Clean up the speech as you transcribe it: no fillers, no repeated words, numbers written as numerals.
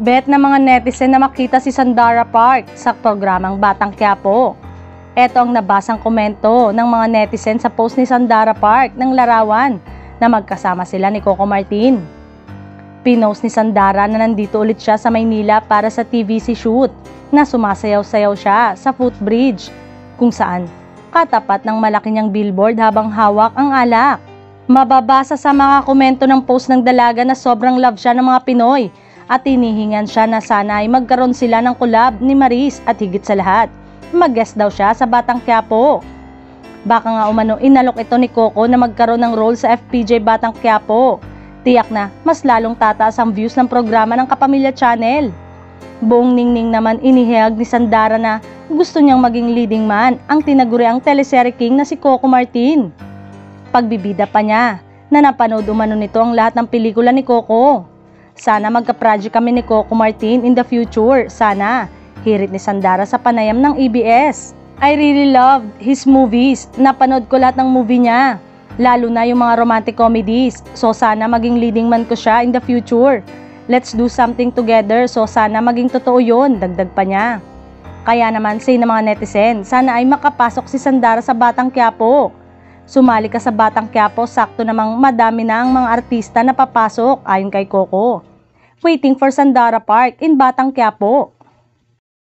Bet ng mga netizen na makita si Sandara Park sa programang Batang Quiapo. Ito ang nabasang komento ng mga netizen sa post ni Sandara Park ng larawan na magkasama sila ni Coco Martin. Pinost ni Sandara na nandito ulit siya sa Maynila para sa TVC shoot na sumasayaw-sayaw siya sa footbridge kung saan katapat ng malaki niyang billboard habang hawak ang alak. Mababasa sa mga komento ng post ng dalaga na sobrang love siya ng mga Pinoy at hinihingan siya na sana ay magkaroon sila ng collab ni Maris at higit sa lahat, mag-guest daw siya sa Batang Quiapo. Baka nga umano inalok ito ni Coco na magkaroon ng role sa FPJ Batang Quiapo. Tiyak na mas lalong tataas ang views ng programa ng Kapamilya Channel. Buong ningning naman inihayag ni Sandara na gusto niyang maging leading man ang tinaguriang teleserye king na si Coco Martin. Pagbibida pa niya na napanood umano nito ang lahat ng pelikula ni Coco. Sana magka-project kami ni Coco Martin in the future, sana. Hirit ni Sandara sa panayam ng ABS. I really loved his movies. Napanood ko lahat ng movie niya. Lalo na yung mga romantic comedies. So sana maging leading man ko siya in the future. Let's do something together. So sana maging totoo yun, dagdag pa niya. Kaya naman say ng mga netizen, sana ay makapasok si Sandara sa Batang Quiapo. Sumali ka sa Batang Quiapo, sakto namang madami na ang mga artista na papasok ayon kay Coco. Waiting for Sandara Park in Batang Quiapo.